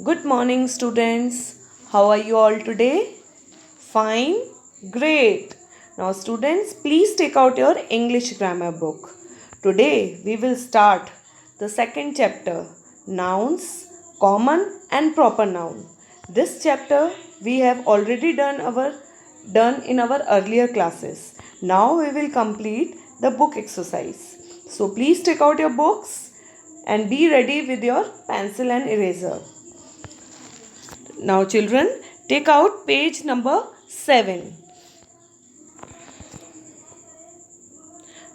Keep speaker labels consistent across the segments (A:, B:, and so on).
A: Good morning, students. How are you all today? Fine? Great. Now, students, please take out your English grammar book. Today, we will start the second chapter, Nouns, Common and Proper Noun. This chapter we have already done in our earlier classes. Now we will complete the book exercise. So please take out your books and be ready with your pencil and eraser. Now, children, take out page number 7.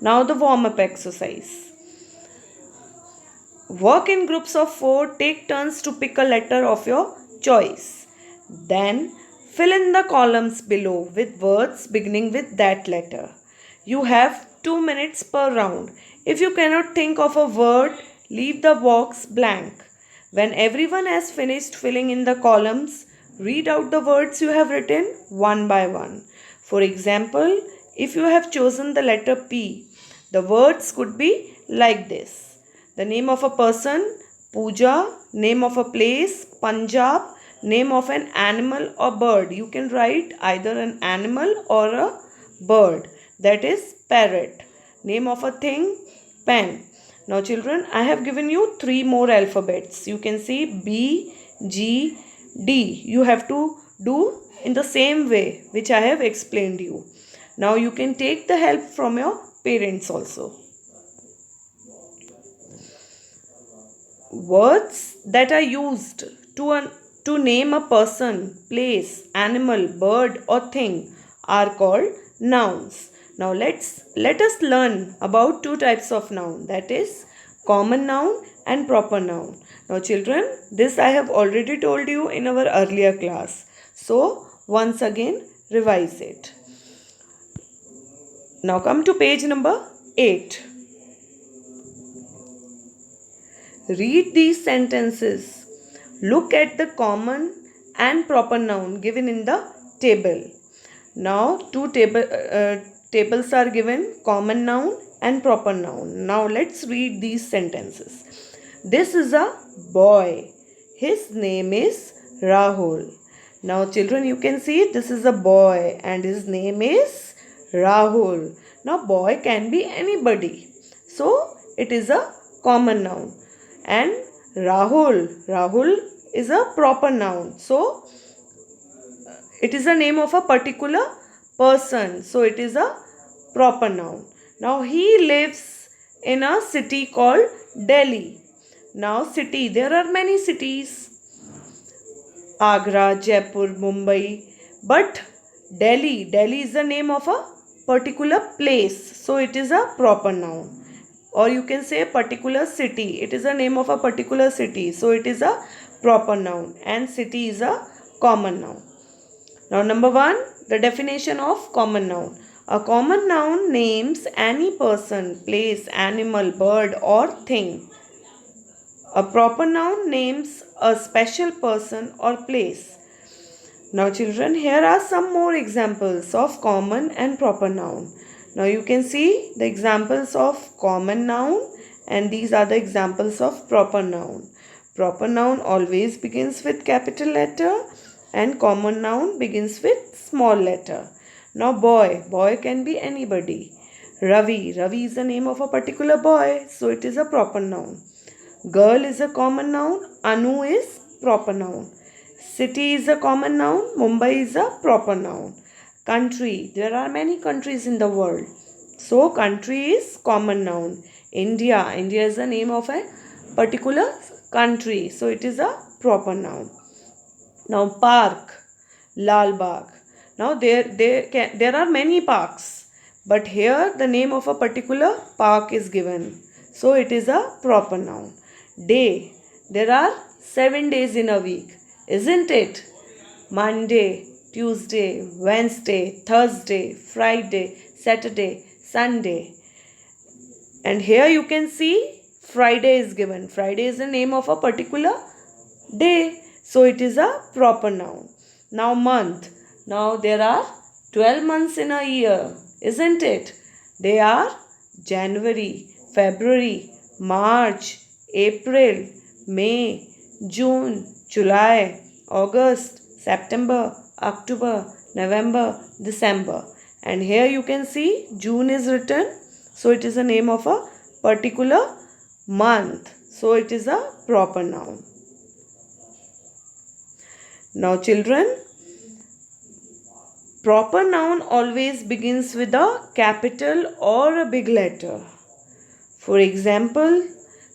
A: Now, the warm up exercise. Work in groups of 4. Take turns to pick a letter of your choice. Then, fill in the columns below with words beginning with that letter. You have 2 minutes per round. If you cannot think of a word, leave the box blank. When everyone has finished filling in the columns, read out the words you have written one by one. For example, if you have chosen the letter P, the words could be like this: the name of a person, Pooja; name of a place, Punjab; name of an animal or bird. You can write either an animal or a bird, that is parrot. Name of a thing, pen. Now children, I have given you 3 more alphabets. You can see B, G, D. You have to do in the same way which I have explained you. Now you can take the help from your parents also. Words that are used to name a person, place, animal, bird or thing are called nouns. Now let us learn about 2 types of noun, that is common noun and proper noun. Now children, this I have already told you in our earlier class. So once again revise it. Now come to page number 8. Read these sentences. Look at the common and proper noun given in the table. Now two tables are given, common noun and proper noun. Now let's read these sentences. This is a boy. His name is Rahul. Now children, you can see this is a boy and his name is Rahul. Now boy can be anybody. So it is a common noun. And Rahul is a proper noun. So it is a name of a particular person. So it is a proper noun. Now he lives in a city called Delhi. Now city, there are many cities: Agra, Jaipur, Mumbai. But Delhi is the name of a particular place. So it is a proper noun. Or you can say particular city. It is a name of a particular city. So it is a proper noun. And city is a common noun. Now number 1, the definition of common noun. A common noun names any person, place, animal, bird or thing. A proper noun names a special person or place. Now children, here are some more examples of common and proper noun. Now you can see the examples of common noun and these are the examples of proper noun. Proper noun always begins with capital letter and common noun begins with small letter. Now boy can be anybody. Ravi is the name of a particular boy, so it is a proper noun. Girl is a common noun. Anu is proper noun. City is a common noun. Mumbai is a proper noun. Country, there are many countries in the world. So country is common noun. India is the name of a particular country. So it is a proper noun. Now park, Lal Bagh. Now there are many parks. But here the name of a particular park is given. So it is a proper noun. Day, there are 7 days in a week, isn't it? Monday, Tuesday, Wednesday, Thursday, Friday, Saturday, Sunday. And here you can see Friday is given. Friday is the name of a particular day. So it is a proper noun. Now month. Now there are 12 months in a year, isn't it? They are January, February, March, April, May, June, July, August, September, October, November, December. And here you can see June is written. So it is a name of a particular month. So it is a proper noun. Now children, proper noun always begins with a capital or a big letter. For example,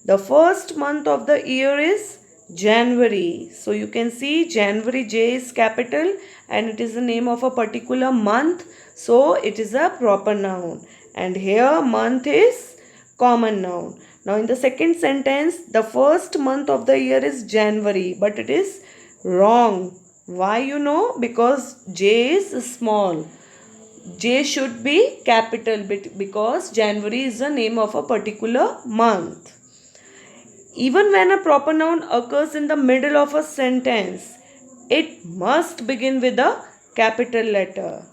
A: the first month of the year is January. So you can see January, J is capital and it is the name of a particular month. So it is a proper noun. And here month is common noun. Now in the second sentence, the first month of the year is January, but it is wrong. Why you know? Because J is small. J should be capital because January is the name of a particular month. Even when a proper noun occurs in the middle of a sentence, it must begin with a capital letter.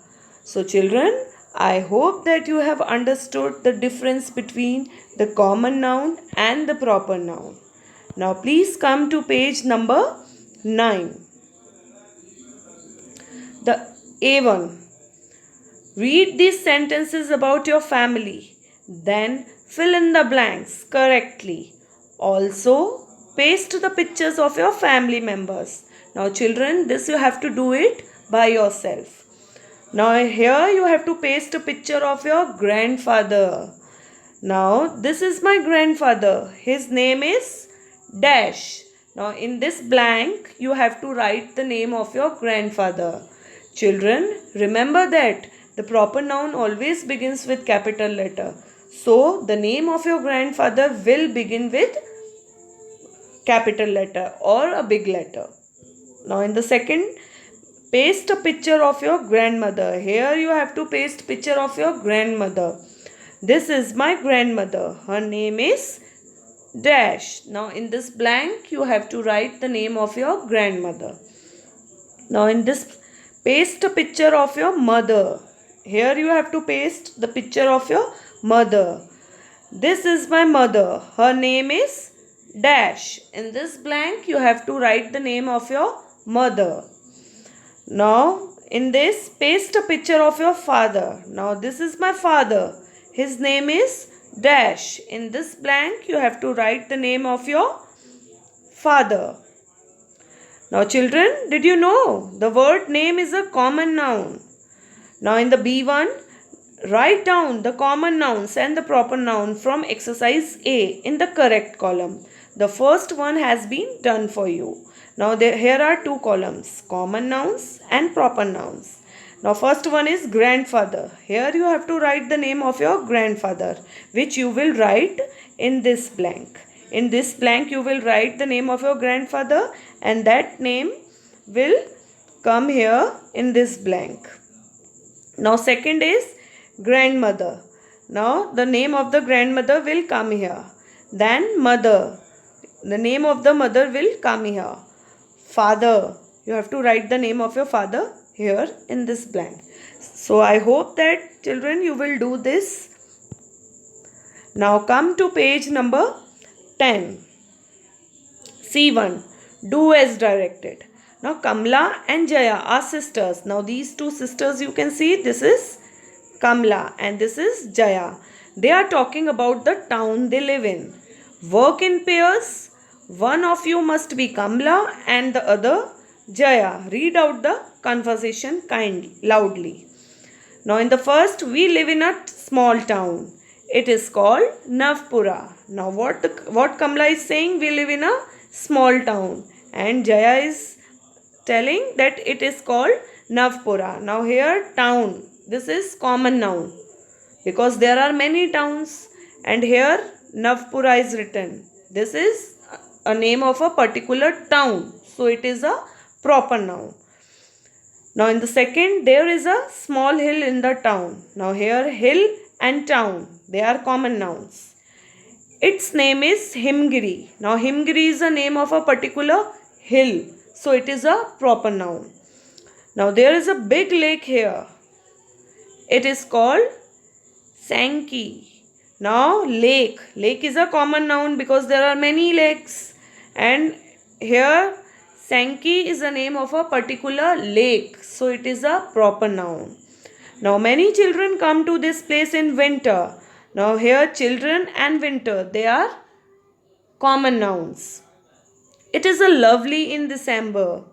A: So children, I hope that you have understood the difference between the common noun and the proper noun. Now please come to page number 9. The A1. Read these sentences about your family. Then fill in the blanks correctly. Also, paste the pictures of your family members. Now children, this you have to do it by yourself. Now here you have to paste a picture of your grandfather. Now this is my grandfather. His name is Dash. Now in this blank you have to write the name of your grandfather. Children, remember that the proper noun always begins with capital letter. So the name of your grandfather will begin with capital letter or a big letter. Now in the second, paste a picture of your grandmother. Here you have to paste picture of your grandmother. This is my grandmother. Her name is Dash. Now in this blank you have to write the name of your grandmother. Now in this, paste a picture of your mother. Here you have to paste the picture of your mother. This is my mother. Her name is Dash. In this blank you have to write the name of your mother. Now in this, paste a picture of your father. Now this is my father. His name is Dash. In this blank you have to write the name of your father. Now children, did you know the word name is a common noun? Now in the B1, write down the common nouns and the proper noun from exercise A in the correct column. The first one has been done for you. Now here are two columns, common nouns and proper nouns. Now first one is grandfather. Here you have to write the name of your grandfather, which you will write in this blank. In this blank you will write the name of your grandfather and that name will come here in this blank. Now second is grandmother. Now the name of the grandmother will come here. Then mother. The name of the mother will come here. Father. You have to write the name of your father here in this blank. So I hope that children you will do this. Now come to page number 10. C1. Do as directed. Now Kamla and Jaya are sisters. Now these two sisters you can see, this is Kamla and this is Jaya. They are talking about the town they live in. Work in pairs. One of you must be Kamla and the other Jaya. Read out the conversation loudly. Now in the first, we live in a small town. It is called Navpura. Now what Kamla is saying, we live in a small town. And Jaya is telling that it is called Navpura. Now here town, this is common noun because there are many towns and here Navpura is written. This is a name of a particular town. So it is a proper noun. Now in the second, there is a small hill in the town. Now here hill and town, they are common nouns. Its name is Himgiri. Now Himgiri is the name of a particular hill. So it is a proper noun. Now there is a big lake here. It is called Sankey. Now lake. Lake is a common noun because there are many lakes. And here Sankey is the name of a particular lake, so it is a proper noun. Now many children come to this place in winter. Now here children and winter, they are common nouns. It is a lovely in December.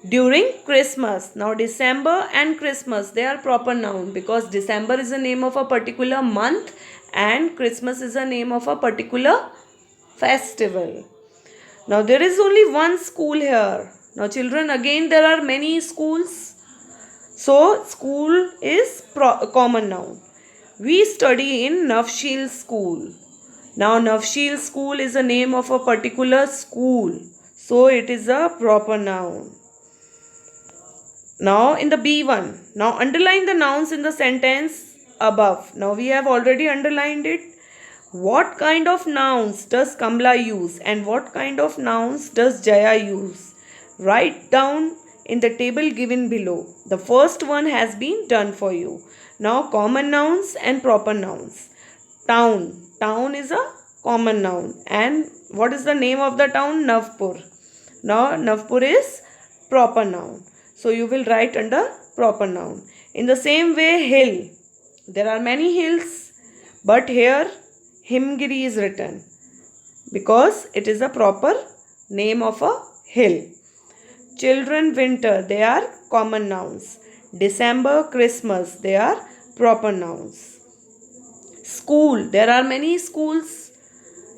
A: During Christmas. Now December and Christmas, they are proper noun because December is the name of a particular month and Christmas is the name of a particular festival. Now there is only one school here. Now children, again there are many schools. So school is common noun. We study in Navshil school. Now Navshil school is the name of a particular school. So it is a proper noun. Now in the B1, now underline the nouns in the sentence above. Now we have already underlined it. What kind of nouns does Kamla use and what kind of nouns does Jaya use? Write down in the table given below. The first one has been done for you. Now common nouns and proper nouns. Town. Town is a common noun. And what is the name of the town? Navpur. Now Navpur is proper noun. So you will write under proper noun. In the same way, hill. There are many hills, but here Himgiri is written because it is a proper name of a hill. Children, winter, they are common nouns. December, Christmas, they are proper nouns. School, there are many schools,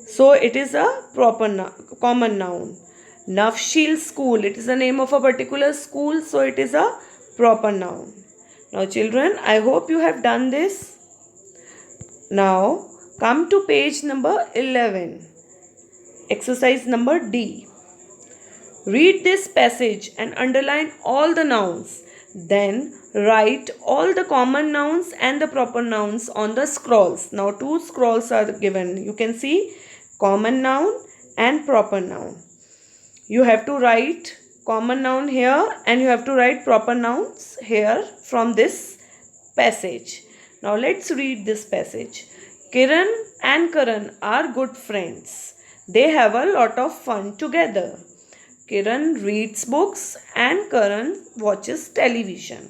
A: so it is a proper common noun. Navshil school, it is the name of a particular school, so it is a proper noun. Now children, I hope you have done this. Now come to page number 11. Exercise number D. Read this passage and underline all the nouns. Then write all the common nouns and the proper nouns on the scrolls. Now two scrolls are given. You can see common noun and proper noun. You have to write common noun here and you have to write proper nouns here from this passage. Now let's read this passage. Kiran and Karan are good friends. They have a lot of fun together. Kiran reads books and Karan watches television.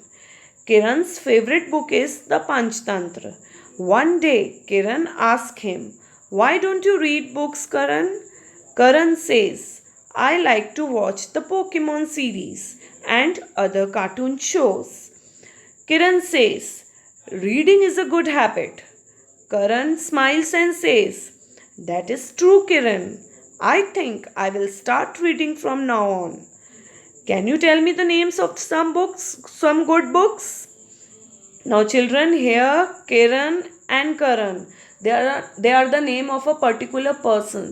A: Kiran's favorite book is the Panchtantra. One day Kiran asked him, "Why don't you read books, Karan?" Karan says, "I like to watch the Pokemon series and other cartoon shows." Kiran says, "Reading is a good habit." Karan smiles and says, "That is true, Kiran. I think I will start reading from now on. Can you tell me the names of some books, some good books?" Now children, here Kiran and Karan, they are the name of a particular person.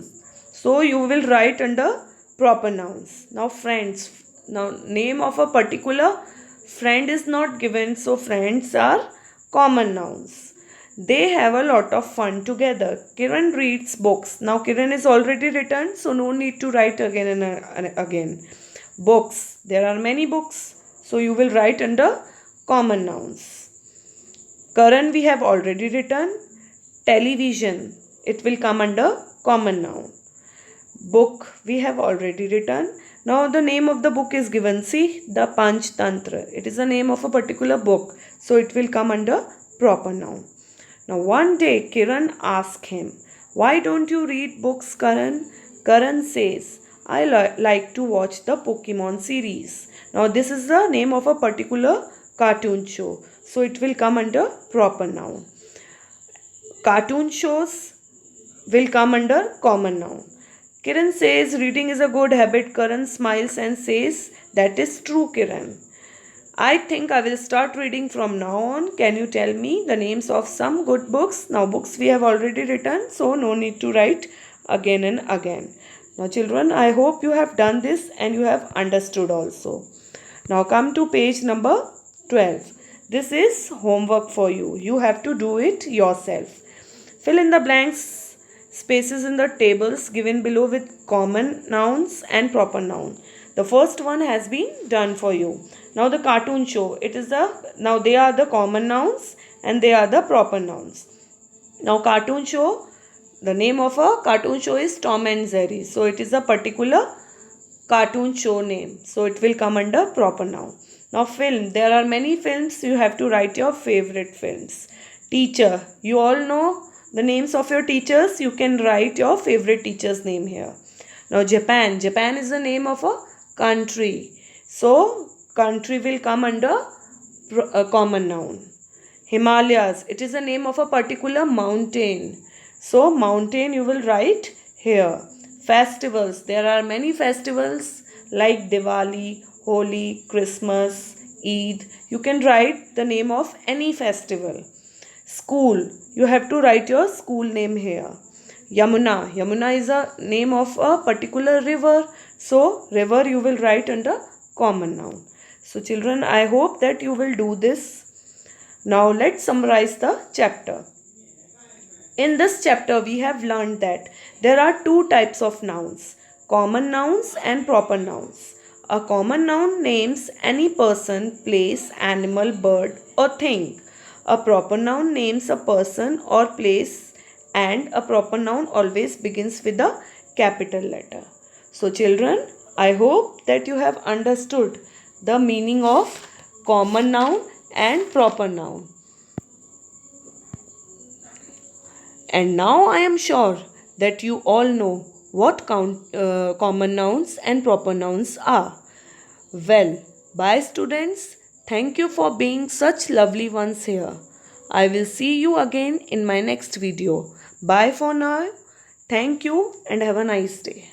A: So you will write under proper nouns. Now friends, now name of a particular friend is not given, so friends are common nouns. They have a lot of fun together. Kiran reads books. Now Kiran is already written, so no need to write again and again. Books, there are many books, so you will write under common nouns. Karan we have already written. Television, it will come under common noun. Book we have already written. Now the name of the book is given. See, the Panchtantra. It is the name of a particular book, so it will come under proper noun. Now one day Kiran asked him, "Why don't you read books, Karan?" Karan says, "I like to watch the Pokemon series." Now this is the name of a particular cartoon show, so it will come under proper noun. Cartoon shows will come under common noun. Kiran says reading is a good habit. Karan smiles and says, "That is true, Kiran. I think I will start reading from now on. Can you tell me the names of some good books?" Now books we have already written, so no need to write again and again. Now children, I hope you have done this and you have understood also. Now come to page number 12. This is homework for you. You have to do it yourself. Fill in the blanks spaces in the tables given below with common nouns and proper noun. The first one has been done for you. Now the cartoon show, now they are the common nouns and they are the proper nouns. Now cartoon show, the name of a cartoon show is Tom and Jerry. So it is a particular cartoon show name. So it will come under proper noun. Now film. There are many films. You have to write your favorite films. Teacher. You all know the names of your teachers. You can write your favorite teacher's name here. Now Japan. Japan is the name of a country. So country will come under a common noun. Himalayas. It is the name of a particular mountain. So mountain you will write here. Festivals. There are many festivals like Diwali, Holi, Christmas, Eid. You can write the name of any festival. School. You have to write your school name here. Yamuna. Yamuna is a name of a particular river. So river you will write under common noun. So children, I hope that you will do this. Now let's summarize the chapter. In this chapter, we have learned that there are two types of nouns, common nouns and proper nouns. A common noun names any person, place, animal, bird, or thing. A proper noun names a person or place, and a proper noun always begins with a capital letter. So, children, I hope that you have understood the meaning of common noun and proper noun. And now I am sure that you all know what common nouns and proper nouns are. Well, bye students. Thank you for being such lovely ones here. I will see you again in my next video. Bye for now. Thank you and have a nice day.